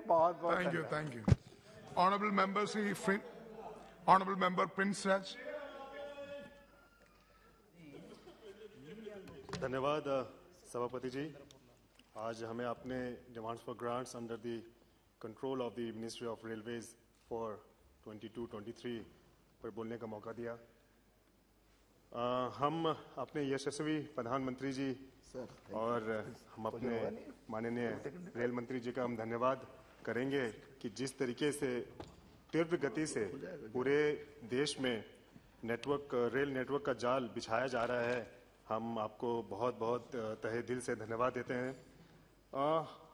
बहुत बहुत Thank you. Honorable member Honorable member Prince Raj. धन्यवाद सभापति जी। आज हमें अपने demands for grants under the control of the ministry of railways for 22-23 पर बोलने का मौका दिया। हम अपने यशस्वी प्रधानमंत्री जी और हम अपने माननीय रेल मंत्री जी का हम धन्यवाद करेंगे कि जिस तरीके से तीव्र गति से पूरे देश में रेल नेटवर्क का जाल बिछाया जा रहा है, हम आपको बहुत बहुत तहे दिल से धन्यवाद देते हैं।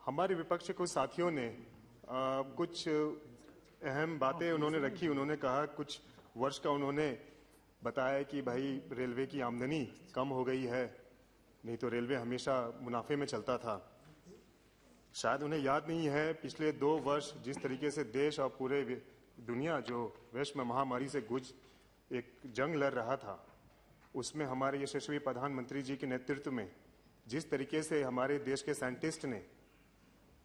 हमारे विपक्ष के कुछ साथियों ने कुछ अहम बातें उन्होंने रखी। उन्होंने कहा कुछ वर्ष का उन्होंने बताया कि भाई रेलवे की आमदनी कम हो गई है, नहीं तो रेलवे हमेशा मुनाफे में चलता था। शायद उन्हें याद नहीं है पिछले 2 वर्ष जिस तरीके से देश और पूरे दुनिया जो वैश्विक महामारी से एक जंग लड़ रहा था, उसमें हमारे यशस्वी प्रधानमंत्री जी के नेतृत्व में जिस तरीके से हमारे देश के साइंटिस्ट ने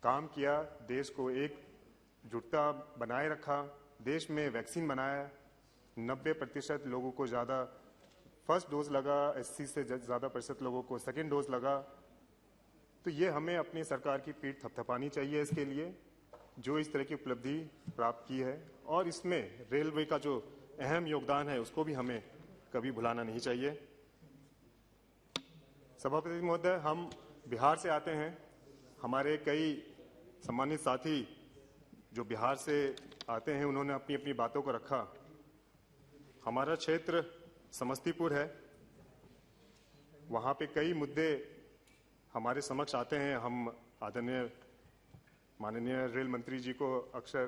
काम किया, देश को एकजुटता बनाए रखा, देश में वैक्सीन बनाया, 90% लोगों को ज़्यादा फर्स्ट डोज लगा, 80 से ज़्यादा % लोगों को सेकेंड डोज लगा। तो ये हमें अपनी सरकार की पीठ थपथपानी चाहिए इसके लिए, जो इस तरह की उपलब्धि प्राप्त की है, और इसमें रेलवे का जो अहम योगदान है उसको भी हमें कभी भुलाना नहीं चाहिए। सभापति महोदय, हम बिहार से आते हैं। हमारे कई सम्मानित साथी जो बिहार से आते हैं उन्होंने अपनी अपनी बातों को रखा। हमारा क्षेत्र समस्तीपुर है, वहाँ पे कई मुद्दे हमारे समक्ष आते हैं। हम आदरणीय माननीय रेल मंत्री जी को अक्सर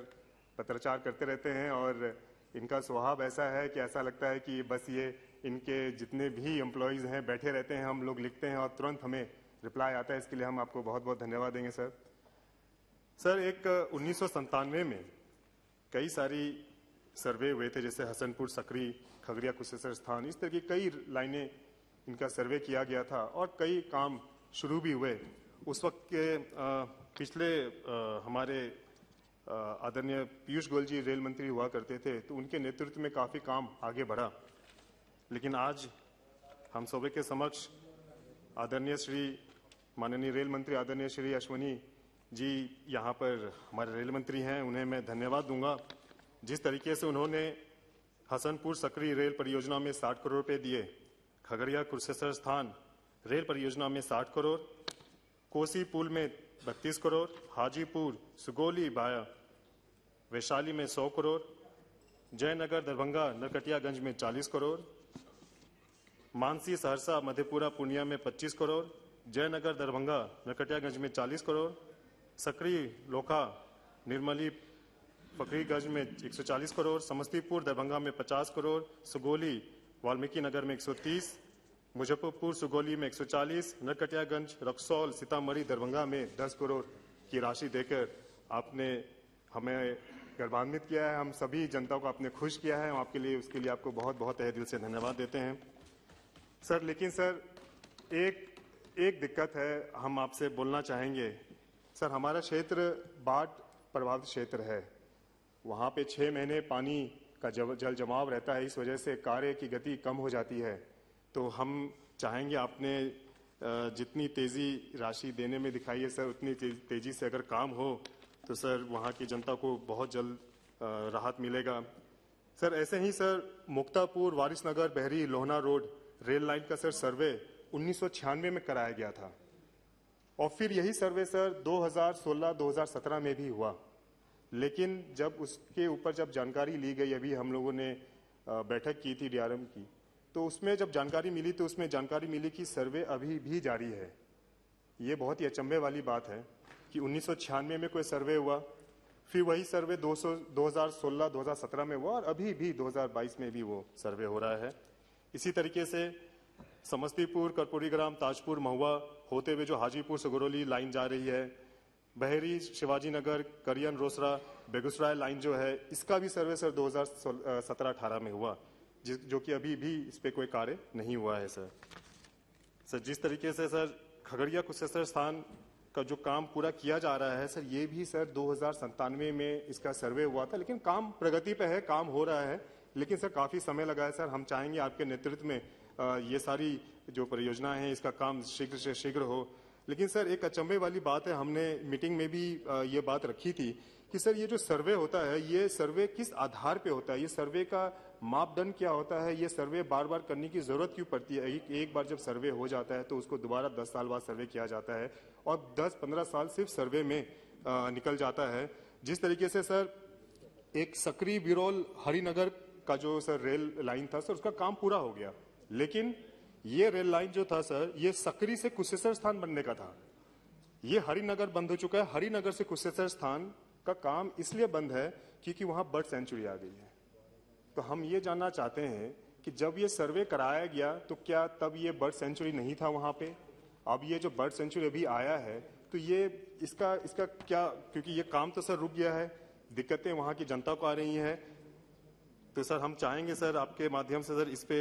पत्राचार करते रहते हैं और इनका स्वभाव ऐसा है कि ऐसा लगता है कि बस ये इनके जितने भी एम्प्लॉयज़ हैं बैठे रहते हैं, हम लोग लिखते हैं और तुरंत हमें रिप्लाई आता है। इसके लिए हम आपको बहुत बहुत धन्यवाद देंगे सर। सर, 1997 में कई सारी सर्वे हुए थे, जैसे हसनपुर सकरी, खगड़िया कुशेश्वर स्थान, इस तरह की कई लाइनें इनका सर्वे किया गया था और कई काम शुरू भी हुए। उस वक्त के पिछले हमारे आदरणीय पीयूष गोयल जी रेल मंत्री हुआ करते थे, तो उनके नेतृत्व में काफ़ी काम आगे बढ़ा। लेकिन आज हम सभी के समक्ष आदरणीय श्री माननीय रेल मंत्री आदरणीय श्री अश्वनी जी यहाँ पर हमारे रेल मंत्री हैं, उन्हें मैं धन्यवाद दूंगा। जिस तरीके से उन्होंने हसनपुर सकरी रेल परियोजना में 60 करोड़ रुपये दिए, खगड़िया कुशेश्वर स्थान रेल परियोजना में 60 करोड़, कोसी पुल में 32 करोड़, हाजीपुर सुगौली बाया वैशाली में 100 करोड़, जयनगर दरभंगा नरकटियागंज में 40 करोड़, मानसी सहरसा मधेपुरा पूर्णिया में 25 करोड़, जयनगर दरभंगा नरकटियागंज में 40 करोड़, सकरी लोखा निर्मली फकरीगंज में 140 करोड़, समस्तीपुर दरभंगा में 50 करोड़, सुगौली वाल्मीकि नगर में 130, मुजफ्फरपुर सुगौली में 140, नरकटियागंज रक्सौल सीतामढ़ी दरभंगा में 10 करोड़ की राशि देकर आपने हमें गर्वान्वित किया है। हम सभी जनता को आपने खुश किया है, हम आपके लिए उसके लिए आपको बहुत बहुत तहे दिल से धन्यवाद देते हैं सर। लेकिन सर, एक दिक्कत है, हम आपसे बोलना चाहेंगे सर। हमारा क्षेत्र बाढ़ प्रभावित क्षेत्र है, वहाँ पे 6 महीने पानी का जल जमाव रहता है, इस वजह से कार्य की गति कम हो जाती है। तो हम चाहेंगे आपने जितनी तेज़ी राशि देने में दिखाई है सर, उतनी तेज़ी से अगर काम हो तो सर वहाँ की जनता को बहुत जल्द राहत मिलेगा सर। ऐसे ही सर, मुक्तापुर वारिसनगर बहरी लोहना रोड रेल लाइन का सर सर्वे 1996 में कराया गया था और फिर यही सर्वे सर 2016-2017 में भी हुआ। लेकिन जब उसके ऊपर जब जानकारी ली गई, अभी हम लोगों ने बैठक की थी डीआरएम की, तो उसमें जब जानकारी मिली तो उसमें जानकारी मिली कि सर्वे अभी भी जारी है। ये बहुत ही अचंभे वाली बात है कि 1996 में कोई सर्वे हुआ, फिर वही सर्वे 2016-2017 में हुआ और अभी भी 2022 में भी वो सर्वे हो रहा है। इसी तरीके से समस्तीपुर कर्पूरीग्राम ताजपुर महुआ होते हुए जो हाजीपुर सुगरौली लाइन जा रही है, बहरी शिवाजी नगर करियन रोसड़ा बेगूसराय लाइन जो है, इसका भी सर्वे सर 2017-18 में हुआ, जो कि अभी भी इस पे कोई कार्य नहीं हुआ है सर। जिस तरीके से सर खगड़िया कुशेश्वर स्थान का जो काम पूरा किया जा रहा है सर, ये भी सर 2097 में इसका सर्वे हुआ था, लेकिन काम प्रगति पे है, काम हो रहा है, लेकिन सर काफी समय लगा है सर। हम चाहेंगे आपके नेतृत्व में ये सारी जो परियोजनाएं हैं इसका काम शीघ्र से शीघ्र हो। लेकिन सर एक अचंभे वाली बात है, हमने मीटिंग में भी ये बात रखी थी कि सर ये जो सर्वे होता है, ये सर्वे किस आधार पे होता है, ये सर्वे का मापदंड क्या होता है, ये सर्वे बार बार करने की जरूरत क्यों पड़ती है? एक बार जब सर्वे हो जाता है तो उसको दोबारा 10 साल बाद सर्वे किया जाता है और 10-15 साल सिर्फ सर्वे में निकल जाता है। जिस तरीके से सर एक सकरी बिरौल हरिनगर का जो सर रेल लाइन था सर, उसका काम पूरा हो गया, लेकिन ये रेल लाइन जो था सर, ये सकरी से कुशेश्वर स्थान बनने का था, ये हरिनगर बंद हो चुका है। हरिनगर से कुशेश्वर स्थान का काम इसलिए बंद है क्योंकि वहां बर्ड सेंचुरी आ गई है। तो हम ये जानना चाहते हैं कि जब ये सर्वे कराया गया तो क्या तब ये बर्ड सेंचुरी नहीं था वहां पे? अब ये जो बर्ड सेंचुरी अभी आया है तो ये इसका क्या, क्योंकि ये काम तो सर रुक गया है, दिक्कतें वहां की जनता को आ रही हैं। तो सर हम चाहेंगे सर आपके माध्यम से सर इस पे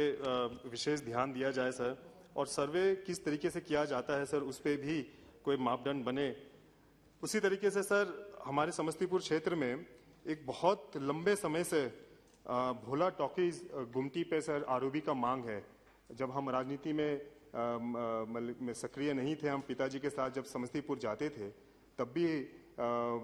विशेष ध्यान दिया जाए सर, और सर्वे किस तरीके से किया जाता है सर उस पे भी कोई मापदंड बने। उसी तरीके से सर हमारे समस्तीपुर क्षेत्र में एक बहुत लंबे समय से भोला टॉकीज गुमटी पे सर आरओबी का मांग है। जब हम राजनीति में सक्रिय नहीं थे, हम पिताजी के साथ जब समस्तीपुर जाते थे तब भी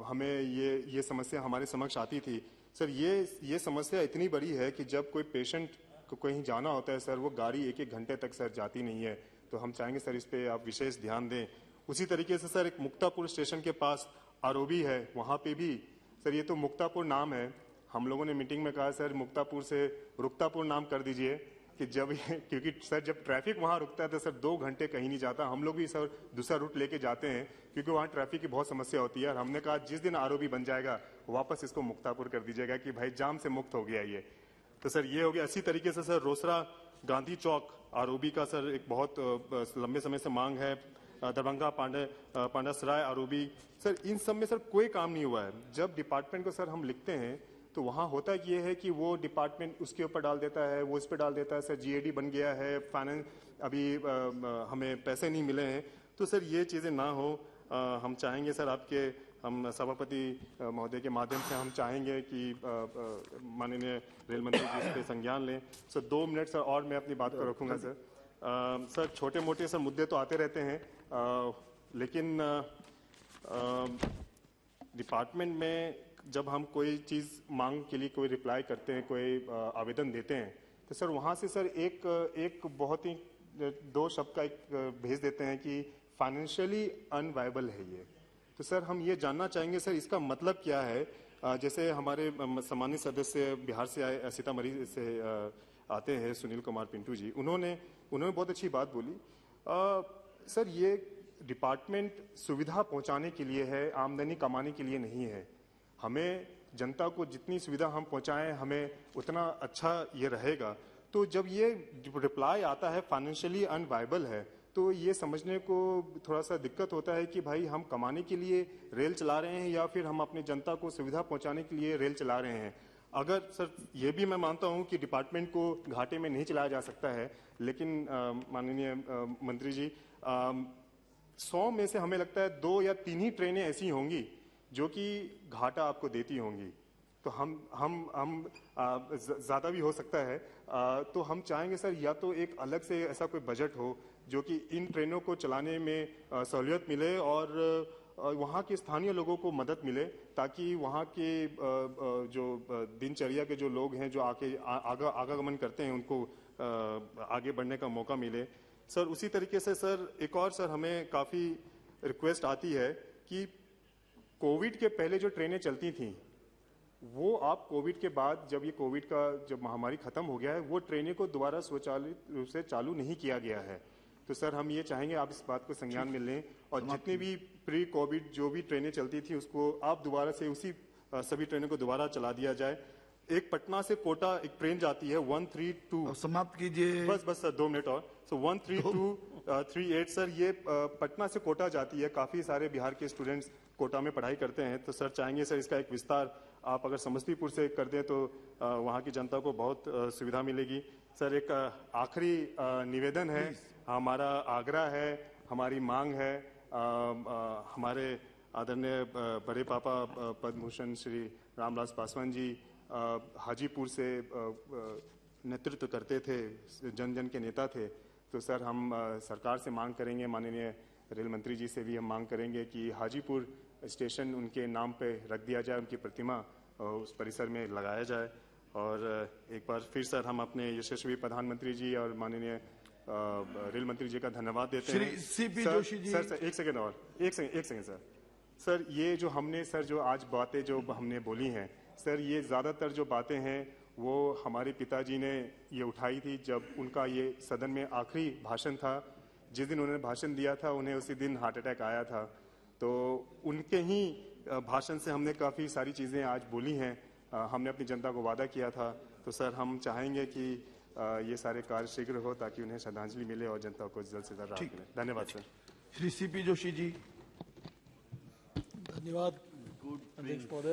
हमें ये समस्या हमारे समक्ष आती थी। सर ये समस्या इतनी बड़ी है कि जब कोई पेशेंट को कहीं जाना होता है सर, वो गाड़ी एक घंटे तक सर जाती नहीं है। तो हम चाहेंगे सर इस पे आप विशेष ध्यान दें। उसी तरीके से सर एक मुक्तापुर स्टेशन के पास आरओबी है, वहां पे भी सर, ये तो मुक्तापुर नाम है, हम लोगों ने मीटिंग में कहा सर मुक्तापुर से रुकतापुर नाम कर दीजिए कि क्योंकि सर जब ट्रैफिक वहां रुकता है तो सर 2 घंटे कहीं नहीं जाता। हम लोग भी सर दूसरा रूट लेके जाते हैं क्योंकि वहां ट्रैफिक की बहुत समस्या होती है। और हमने कहा जिस दिन आरओबी बन जाएगा वापस इसको मुक्तापुर कर दीजिएगा कि भाई जाम से मुक्त हो गया ये। तो सर ये हो गया। इसी तरीके से सर रोसड़ा गांधी चौक आरओबी का सर एक बहुत लंबे समय से मांग है। दरभंगा पांडासराय आरओबी, सर इन सब में सर कोई काम नहीं हुआ है। जब डिपार्टमेंट को सर हम लिखते हैं तो वहाँ होता ये है कि वो डिपार्टमेंट उसके ऊपर डाल देता है, वो इस पर डाल देता है सर जीएडी बन गया है, फाइनेंस अभी हमें पैसे नहीं मिले हैं। तो सर ये चीज़ें ना हो, हम चाहेंगे सर आपके हम सभापति महोदय के माध्यम से हम चाहेंगे कि माननीय रेल मंत्री जी इस पे संज्ञान लें। सर 2 मिनट सर और मैं अपनी बात को रखूंगा सर। सर छोटे मोटे सर मुद्दे तो आते रहते हैं, लेकिन डिपार्टमेंट में जब हम कोई चीज़ मांग के लिए कोई रिप्लाई करते हैं, कोई आवेदन देते हैं, तो सर वहाँ से सर एक बहुत ही 2 शब्द का एक भेज देते हैं कि फाइनेंशियली अनवायबल है ये। तो सर हम ये जानना चाहेंगे सर इसका मतलब क्या है। जैसे हमारे सम्मानित सदस्य बिहार से आए, सीतामढ़ी से आते हैं सुनील कुमार पिंटू जी, उन्होंने बहुत अच्छी बात बोली। सर ये डिपार्टमेंट सुविधा पहुंचाने के लिए है, आमदनी कमाने के लिए नहीं है। हमें जनता को जितनी सुविधा हम पहुंचाएं हमें उतना अच्छा ये रहेगा। तो जब ये रिप्लाई आता है फाइनेंशियली अनवायबल है तो ये समझने को थोड़ा सा दिक्कत होता है कि भाई हम कमाने के लिए रेल चला रहे हैं या फिर हम अपनी जनता को सुविधा पहुंचाने के लिए रेल चला रहे हैं। अगर सर ये भी मैं मानता हूं कि डिपार्टमेंट को घाटे में नहीं चलाया जा सकता है, लेकिन माननीय मंत्री जी 100 में से हमें लगता है 2 या 3 ही ट्रेनें ऐसी होंगी जो कि घाटा आपको देती होंगी। तो हम ज़्यादा भी हो सकता है। तो हम चाहेंगे सर या तो एक अलग से ऐसा कोई बजट हो जो कि इन ट्रेनों को चलाने में सहूलियत मिले और वहाँ के स्थानीय लोगों को मदद मिले, ताकि वहाँ के जो दिनचर्या के जो लोग हैं जो आवागमन करते हैं उनको आगे बढ़ने का मौका मिले। सर उसी तरीके से सर एक और सर हमें काफ़ी रिक्वेस्ट आती है कि कोविड के पहले जो ट्रेनें चलती थीं वो आप कोविड के बाद जब ये कोविड का जब महामारी खत्म हो गया है वो ट्रेनें को दोबारा स्वचालित रूप से चालू नहीं किया गया है। तो सर हम ये चाहेंगे आप इस बात को संज्ञान में लें और जितनी भी प्री कोविड जो भी ट्रेनें चलती थी उसको आप दोबारा से उसी सभी ट्रेनों को दोबारा चला दिया जाए। एक पटना से कोटा एक ट्रेन जाती है 132, समाप्त कीजिए। बस सर 2 मिनट और। सो 13238 सर ये पटना से कोटा जाती है। काफी सारे बिहार के स्टूडेंट्स कोटा में पढ़ाई करते हैं। तो सर चाहेंगे सर इसका एक विस्तार आप अगर समस्तीपुर से कर दें तो वहाँ की जनता को बहुत सुविधा मिलेगी। सर एक आखिरी निवेदन है, हमारा आग्रह है, हमारी मांग है हमारे आदरणीय बड़े पापा पद्म भूषण श्री रामविलास पासवान जी हाजीपुर से नेतृत्व करते थे, जन जन के नेता थे। तो सर हम सरकार से मांग करेंगे, माननीय रेल मंत्री जी से भी हम मांग करेंगे कि हाजीपुर स्टेशन उनके नाम पे रख दिया जाए, उनकी प्रतिमा उस परिसर में लगाया जाए। और एक बार फिर सर हम अपने यशस्वी प्रधानमंत्री जी और माननीय रेल मंत्री जी का धन्यवाद देते हैं। सीपी जोशी जी। सर एक सेकंड सर ये जो हमने सर जो आज बातें जो हमने बोली हैं सर, ये ज़्यादातर जो बातें हैं वो हमारे पिताजी ने ये उठाई थी जब उनका ये सदन में आखिरी भाषण था। जिस दिन उन्होंने भाषण दिया था उन्हें उसी दिन हार्ट अटैक आया था। तो उनके ही भाषण से हमने काफ़ी सारी चीज़ें आज बोली हैं। हमने अपनी जनता को वादा किया था। तो सर हम चाहेंगे कि ये सारे कार्य शीघ्र हो ताकि उन्हें श्रद्धांजलि मिले और जनता को जल्द से जल्द राहत मिले। धन्यवाद सर। श्री सीपी जोशी जी। धन्यवाद अध्यक्ष महोदय।